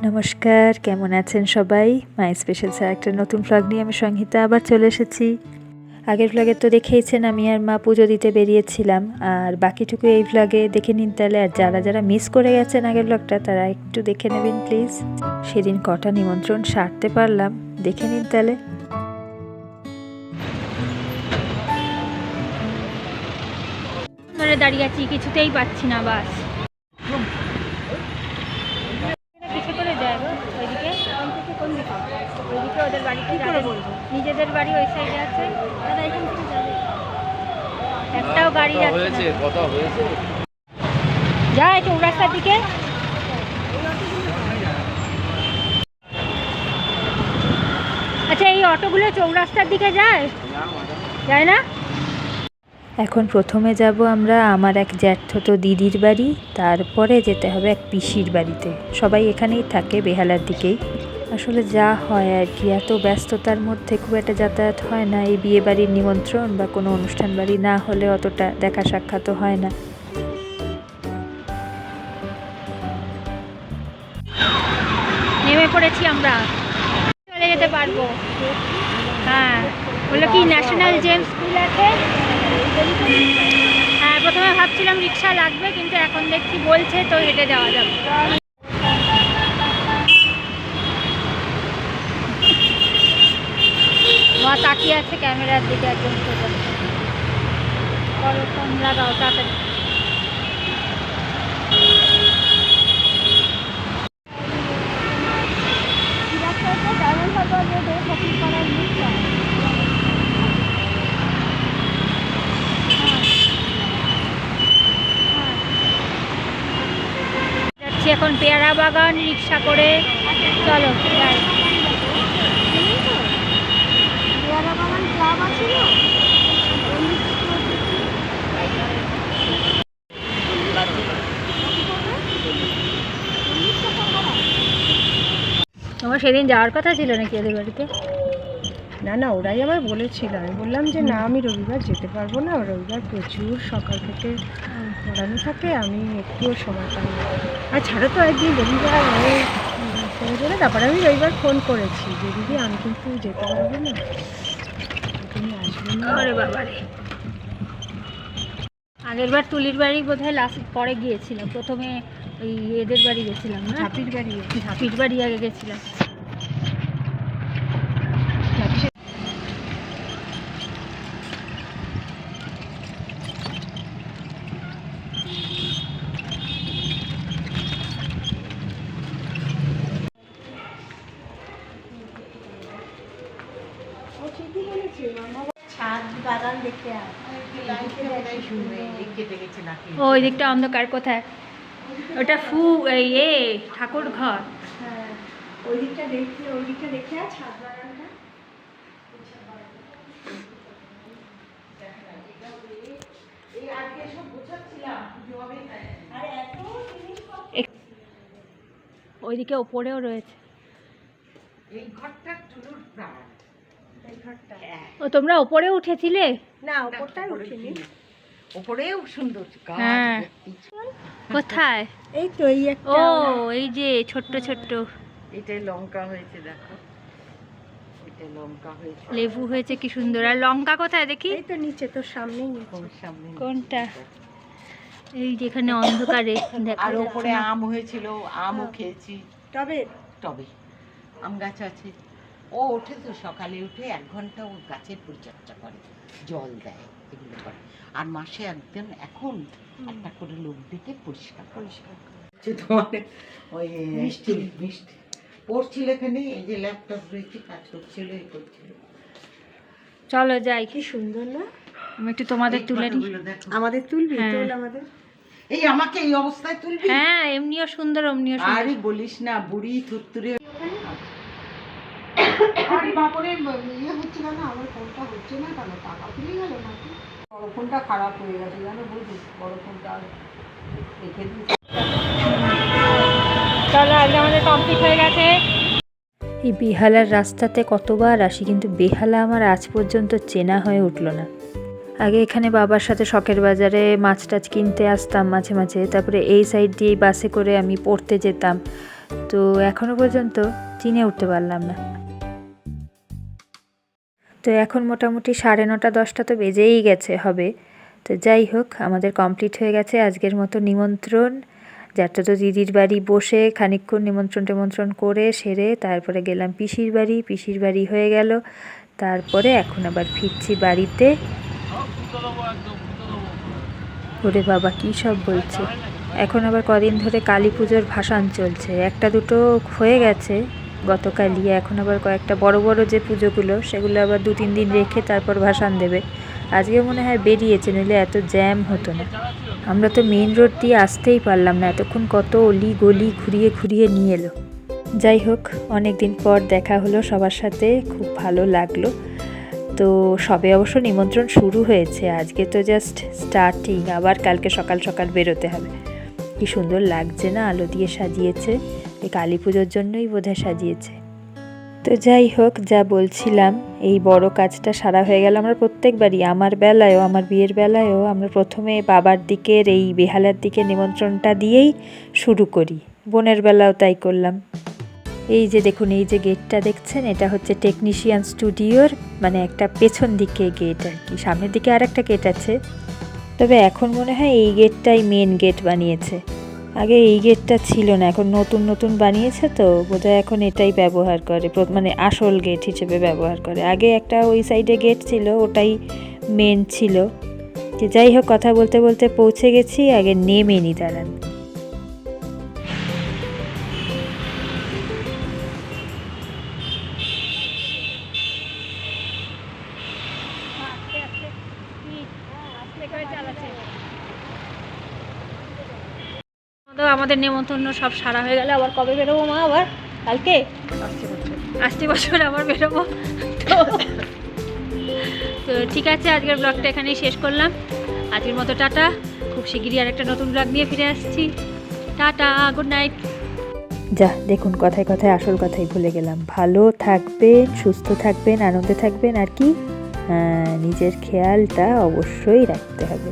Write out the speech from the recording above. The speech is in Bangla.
নমস্কার, কেমন আছেন সবাই? মাই স্পেশাল একটা নতুন ভ্লগ নিয়ে আমি সংহিতা আবার চলে এসেছি। আগের ভ্লগে তো দেখেইছেন আমি আর মা পুজো দিতে বেরিয়েছিলাম, আর বাকিটুকু এই ভ্লগে দেখে নিন তাহলে। আর যারা যারা মিস করে গেছেন আগের ভ্লগটা তারা একটু দেখে নেবেন প্লিজ। সেদিন কটা নিমন্ত্রণ সারতে পারলাম দেখে নিন তাহলে। ধরে দাঁড়িয়ে আছি, কিছুতেই পাচ্ছি না বাস। কিছু করে যায় গো ওইদিকে, কোন দিকে? ওইদিকে ওদের বাড়ি কি করে বলবো? নিজেদের বাড়ি ওই সাইডে আছে। দাদা এখান থেকে যাবে, একটাও গাড়ি যাচ্ছে না। কথা হয়েছে যায় চৌরাস্তার দিকে। আচ্ছা, এই অটোগুলো চৌরাস্তার দিকে যায় যায় না? এখন প্রথমে যাব আমরা আমার এক জ্যাঠতো দিদির বাড়ি, তারপরে যেতে হবে এক পিসির বাড়িতে। সবাই এখানেই থাকে, বেহালার দিকেই। আসলে যা হয় আর কি, এত ব্যস্ততার মধ্যে খুব একটা যাতায়াত হয় না। এই বিয়ে বাড়ির নিমন্ত্রণ বা কোনো অনুষ্ঠান বাড়ি না হলে অতটা দেখা সাক্ষাৎ হয় না। নেমে পড়েছি আমরা, চলে যেতে পারবো। হ্যাঁ, বললো কি ন্যাশনাল জেমস স্কুল আছে। হ্যাঁ, প্রথমে ভাবছিলাম রিক্সা লাগবে, কিন্তু এখন দেখছি বলছে তো হেঁটে যাওয়া যাবে। মা তাকিয়ে আছে ক্যামেরার দিকে একদম সোজা। ফোন লাগাও তাড়াতাড়ি। যাচ্ছি এখন পেয়ারা বাগান রিক্সা করে। চলো যাই। পেয়ারা বাগান ক্লাব আছে না? তোমার সেদিন যাওয়ার কথা ছিল নাকি ওদের বাড়িতে? না না, ওরাই আমায় বলেছিল। আমি বললাম যে না, আমি রবিবার যেতে পারবো না, রবিবার প্রচুর সকাল থেকে পড়ানো থাকে, আমি একটুও সময় পাই না। আর ছাড়ো তো একদিন রবিবার ফোনে করে, তারপরে আমি রবিবার ফোন করেছি যে দিদি আমি কিন্তু যেতে পারবো না, তুমি আসবে না। আরে বাবারে, আগের বার তুলির বাড়ি বোধহয় লাস্ট পরে গিয়েছিলাম, প্রথমে ওই এদের বাড়ি গেছিলাম না, ঝাঁপির বাড়ি। ঝাঁপির বাড়ি আগে গেছিলাম। ওই দিকটা অন্ধকার কোথায়? ওটা ঠাকুর ঘর। হ্যাঁ, ওই দিকটা দেখে ছাদ বাগানটা। ওইদিকে ওপরেও রয়েছে। এই ঘরটা চুলুর প্রাণ। এই ঘরটা ও তোমরা ওপরে উঠেছিলে? না, ওপরটাই উঠিনি, ওপরেও সুন্দর গাছ। হ্যাঁ, কোথায়? এই তো এই একটা। ও এই যে ছোট্ট ছোট্ট এটাই লঙ্কা হয়েছে, দেখো এটা লঙ্কা হয়েছে, লেবু হয়েছে, কি সুন্দর। আর লঙ্কা কোথায় দেখি? এই তো নিচে, তোর সামনেই সামনে। কোনটা? এই যেখানে অন্ধকারে দেখা আর যাচ্ছে ওপরে না। আম হয়েছিল, আমও খেয়েছি। তবে টবে আম গাছ আছে। ও ওঠে তো, সকালে উঠে 1 ঘন্টা ও গাছের পরিচর্যা করে, জল দেয়, এগুলো করে। আর মাসে একদিন এখন একটা করে লোক দিতে পরিষ্কার করে। তোমার ওই মিষ্টি মিষ্টি পড়ছিল এখানে, এই যে ল্যাপটপ রয়েছে, কাজ করছিল, এই করছিল। চলো যাই। কি সুন্দর না? আমি একটু তোমাদের তুলে নিই। আমাদের তুলবি? হ্যাঁ। তোল আমাদের। এই আমাকে এই অবস্থায় তুলবি? হ্যাঁ, এমনিও সুন্দর, অমনিও সুন্দর। আরে বলিস না, বুড়ি থুরথুরে। আরে বাপরে, ইয়ে হচ্ছে না, আমার ফোনটা হচ্ছে না কেন? টাকা তুলে গেল নাকি? বড় ফোনটা খারাপ হয়ে গেছে জানো, বুঝলি? বড় ফোনটা রেখে দিই। চলো, আজকে আমাদের কমপ্লিট হয়ে গেছে। এই বেহালার রাস্তাতে কতবার আসি, কিন্তু বেহালা আমার আজ পর্যন্ত চেনা হয়ে উঠল না। আগে এখানে বাবার সাথে শখের বাজারে মাছ টাছ কিনতে আসতাম মাঝে মাঝে, তারপরে এই সাইড দিয়ে বাসে করে আমি পড়তে যেতাম। তো এখনও পর্যন্ত চিনে উঠতে পারলাম না। তো এখন মোটামুটি 9:30 10টা তো বেজেই গেছে হবে। তো যাই হোক, আমাদের কমপ্লিট হয়ে গেছে আজকের মতো নিমন্ত্রণ। যাত্রা তো দিদির বাড়ি বসে খানিকক্ষণ নিমন্ত্রণ করে সেরে তারপরে গেলাম পিসির বাড়ি হয়ে গেল। তারপরে এখন আবার ফিরছি বাড়িতে। ওরে বাবা কী সব বলছে। এখন আবার কদিন ধরে কালী পুজোর ভাসান চলছে, একটা দুটো হয়ে গেছে গতকালই। এখন আবার কয়েকটা বড় বড় যে পুজোগুলো সেগুলো আবার 2-3 দিন রেখে তারপর ভাসান দেবে। আজকে মনে হয় বেরিয়েছে, নইলে এত জ্যাম হতো না। আমরা তো মেন রোড দিয়ে আসতেই পারলাম না, এতক্ষণ কত অলি গলি ঘুরিয়ে নিয়ে এলো। যাই হোক, অনেক দিন পর দেখা হলো সবার সাথে, খুব ভালো লাগলো। তো সবে অবশ্য নিমন্ত্রণ শুরু হয়েছে, আজকে তো জাস্ট স্টার্টিং, আবার কালকে সকাল সকাল বেরোতে হবে। কি সুন্দর লাগছে না, আলো দিয়ে সাজিয়েছে, এই কালী পুজোর জন্যই বোধহয় সাজিয়েছে। তো যাই হোক, যা বলছিলাম, এই বড় কাজটা সারা হয়ে গেল। আমরা প্রত্যেকবারই, আমার বেলায়ও, আমার বিয়ের বেলায়ও, আমরা প্রথমে বাবার দিকের এই বেহালার দিকে নিমন্ত্রণটা দিয়েই শুরু করি। বোনের বেলাও তাই করলাম। এই যে দেখুন, এই যে গেটটা দেখছেন, এটা হচ্ছে টেকনিশিয়ান স্টুডিওর মানে একটা পেছন দিকে গেট আর কি। সামনের দিকে আর একটা গেট আছে, তবে এখন মনে হয় এই গেটটাই মেন গেট বানিয়েছে। আগে এই গেটটা ছিল না, এখন নতুন বানিয়েছে, তো বোধহয় এখন এটাই ব্যবহার করে, মানে আসল গেট হিসেবে ব্যবহার করে। আগে একটা ওই সাইডে গেট ছিল, ওটাই মেন ছিল। যে যাই হোক, কথা বলতে বলতে পৌঁছে গেছি, আগে নেমে নি দাঁড়ান। আমাদের নেমন্তন্ন সব সারা হয়ে গেলে আবার কবে বেরোবো মা? আবার কালকে আসছে বছর আবার বেরোবো। তো ঠিক আছে, আজকের ব্লগটা এখানেই শেষ করলাম। আজকের মতো টাটা, খুব শিগগিরই আর একটা নতুন ব্লগ নিয়ে ফিরে আসছি। Tata, good night. যা দেখুন, কথায় কথায় আসল কথাই ভুলে গেলাম। ভালো থাকবেন, সুস্থ থাকবেন, আনন্দে থাকবেন, আর কি নিজের খেয়ালটা অবশ্যই রাখতে হবে।